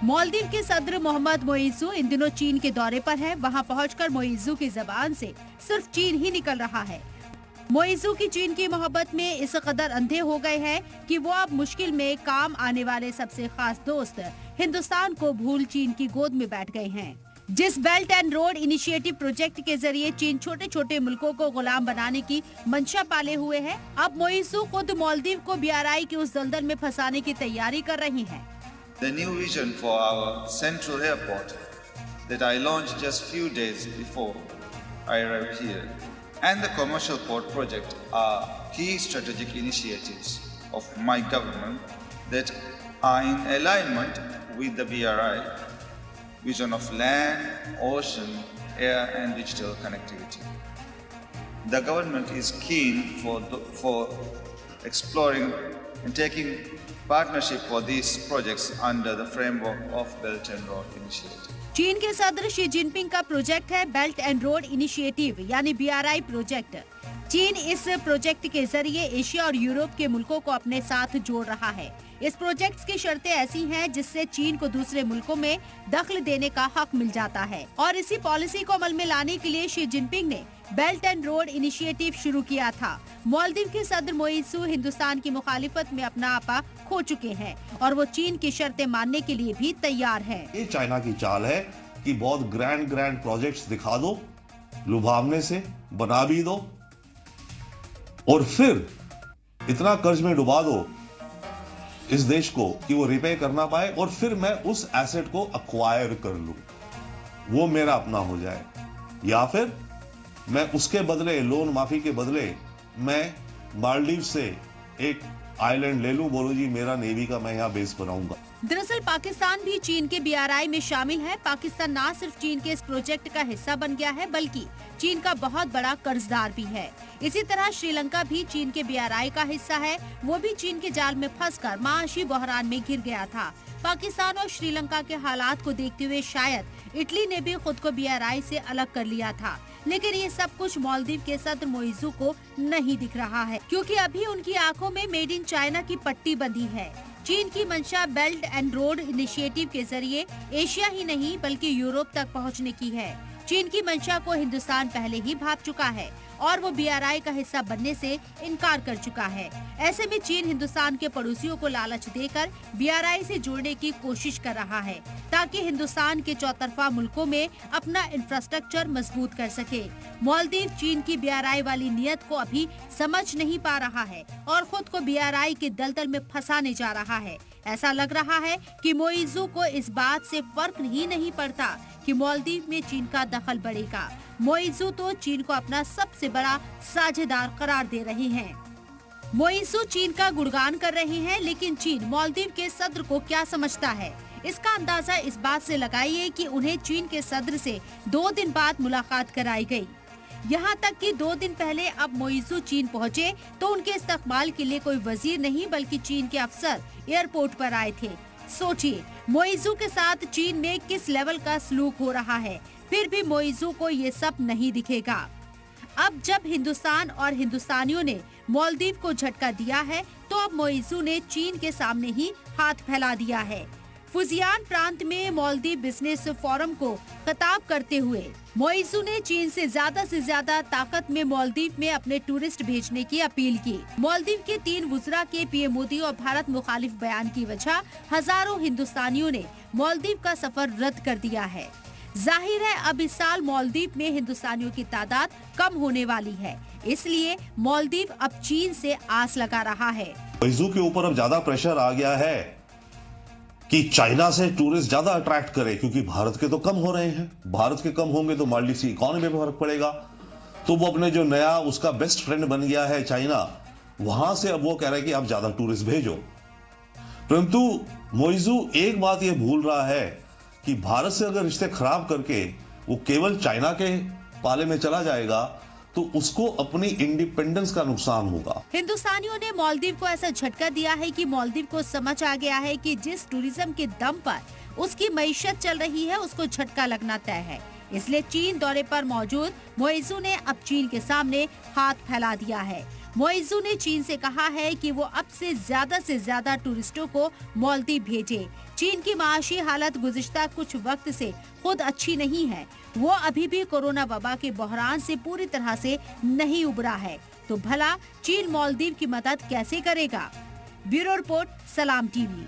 मालदीव के सदर मोहम्मद मोइज़ू इन दिनों चीन के दौरे पर हैं। वहां पहुंचकर मोइज़ू की जबान से सिर्फ चीन ही निकल रहा है। मोइज़ू की चीन की मोहब्बत में इस कदर अंधे हो गए हैं कि वो अब मुश्किल में काम आने वाले सबसे खास दोस्त हिंदुस्तान को भूल चीन की गोद में बैठ गए हैं। जिस belt and road initiative project के जरिए चीन छोटे छोटे मुल्कों को गुलाम बनाने की मंशा पाले हुए है, अब मोइज़ू खुद मालदीव को BRI की उस दलदल में फंसाने की तैयारी कर रही हैं। The new vision for our central airport that I launched just few days before I arrived here and the commercial port project are key strategic initiatives of my government that are in alignment with the BRI vision of land, ocean, air and digital connectivity. The government is keen for exploring and taking partnership for these projects under the framework of Belt and Road Initiative. चीन के सदर Xi Jinping का project है belt and road initiative यानी BRI project. चीन इस project के जरिए एशिया और यूरोप के मुल्कों को अपने साथ जोड़ रहा है। इस प्रोजेक्ट की शर्तें ऐसी हैं जिससे चीन को दूसरे मुल्कों में दखल देने का हक मिल जाता है और इसी पॉलिसी को अमल में लाने के लिए शी जिनपिंग ने बेल्ट एंड रोड इनिशिएटिव शुरू किया था। मालदीव के सदर मोइज़ू हिंदुस्तान की मुखालिफत में अपना आपा खो चुके हैं और वो चीन की शर्तें मानने के लिए भी तैयार है। ये चाइना की चाल है कि बहुत ग्रैंड प्रोजेक्ट्स दिखा दो, लुभावने से बना भी दो और फिर इतना कर्ज में डुबा दो इस देश को कि वो रिपे करना पाए और फिर मैं उस एसेट को अक्वायर कर लूं, वो मेरा अपना हो जाए, या फिर मैं उसके बदले लोन माफी के बदले मैं मालदीव से एक आइलैंड ले लूं, बोलो जी मेरा नेवी का मैं यहाँ बेस बनाऊंगा। दरअसल पाकिस्तान भी चीन के BRI में शामिल है। पाकिस्तान न सिर्फ चीन के इस प्रोजेक्ट का हिस्सा बन गया है बल्कि चीन का बहुत बड़ा कर्जदार भी है। इसी तरह श्रीलंका भी चीन के BRI का हिस्सा है। वो भी चीन के जाल में फंसकर माशी बहरान में घिर गया था। पाकिस्तान और श्रीलंका के हालात को देखते हुए शायद इटली ने भी खुद को BRI से अलग कर लिया था, लेकिन ये सब कुछ मालदीव के सदर मोइज़ू को नहीं दिख रहा है क्योंकि अभी उनकी आंखों में मेड इन चाइना की पट्टी बंधी है। चीन की मंशा बेल्ट एंड रोड इनिशिएटिव के जरिए एशिया ही नहीं बल्कि यूरोप तक पहुंचने की है। चीन की मंशा को हिंदुस्तान पहले ही भांप चुका है और वो BRI का हिस्सा बनने से इनकार कर चुका है। ऐसे में चीन हिंदुस्तान के पड़ोसियों को लालच देकर BRI से जोड़ने की कोशिश कर रहा है ताकि हिंदुस्तान के चौतरफा मुल्कों में अपना इंफ्रास्ट्रक्चर मजबूत कर सके। मालदीव चीन की BRI वाली नियत को अभी समझ नहीं पा रहा है और खुद को BRI के दलदल में फंसाने जा रहा है। ऐसा लग रहा है कि मोइज़ू को इस बात से फर्क ही नहीं पड़ता कि मालदीव में चीन का दखल बढ़ेगा। मोइज़ू तो चीन को अपना सबसे बड़ा साझेदार करार दे रहे हैं। मोइज़ू चीन का गुणगान कर रहे हैं, लेकिन चीन मालदीव के सदर को क्या समझता है, इसका अंदाजा इस बात से लगाइए कि उन्हें चीन के सदर से 2 दिन बाद मुलाकात कराई गई। यहाँ तक कि 2 दिन पहले अब मोइज़ू चीन पहुँचे तो उनके इस्तकबाल के लिए कोई वजीर नहीं बल्कि चीन के अफसर एयरपोर्ट पर आए थे। सोचिए मोइज़ू के साथ चीन में किस लेवल का सलूक हो रहा है, फिर भी मोइज़ू को ये सब नहीं दिखेगा। अब जब हिंदुस्तान और हिंदुस्तानियों ने मालदीव को झटका दिया है तो अब मोइज़ू ने चीन के सामने ही हाथ फैला दिया है। फुजियान प्रांत में मालदीव बिजनेस फोरम को खिताब करते हुए मोइज़ू ने चीन से ज्यादा ताकत में मालदीव में अपने टूरिस्ट भेजने की अपील की। मालदीव के 3 वुज़रा के PM मोदी और भारत मुखालिफ बयान की वजह हजारों हिंदुस्तानियों ने मालदीव का सफर रद्द कर दिया है। जाहिर है अब इस साल मालदीव में हिंदुस्तानियों की तादाद कम होने वाली है, इसलिए मालदीव अब चीन से आस लगा रहा है। मोइज़ू के ऊपर अब ज्यादा प्रेशर आ गया है कि चाइना से टूरिस्ट ज्यादा अट्रैक्ट करे क्योंकि भारत के तो कम हो रहे हैं। भारत के कम होंगे तो मालदीव की इकोनॉमी में फर्क पड़ेगा। तो वो अपने जो नया उसका बेस्ट फ्रेंड बन गया है चाइना, वहां से अब वो कह रहा है कि आप ज्यादा टूरिस्ट भेजो। परंतु मोइज़ू एक बात ये भूल रहा है कि भारत से अगर रिश्ते खराब करके वो केवल चाइना के पाले में चला जाएगा तो उसको अपनी इंडिपेंडेंस का नुकसान होगा। हिंदुस्तानियों ने मालदीव को ऐसा झटका दिया है कि मालदीव को समझ आ गया है कि जिस टूरिज्म के दम पर उसकी मईशत चल रही है उसको झटका लगना तय है। इसलिए चीन दौरे पर मौजूद मोइज़ू ने अब चीन के सामने हाथ फैला दिया है। मोइजू ने चीन से कहा है कि वो अब से ज्यादा टूरिस्टों को मालदीव भेजे। चीन की माशी हालत गुज़िश्ता कुछ वक्त से खुद अच्छी नहीं है। वो अभी भी कोरोना वबा के बहरान से पूरी तरह से नहीं उबरा है, तो भला चीन मालदीव की मदद कैसे करेगा? ब्यूरो रिपोर्ट, सलाम टीवी।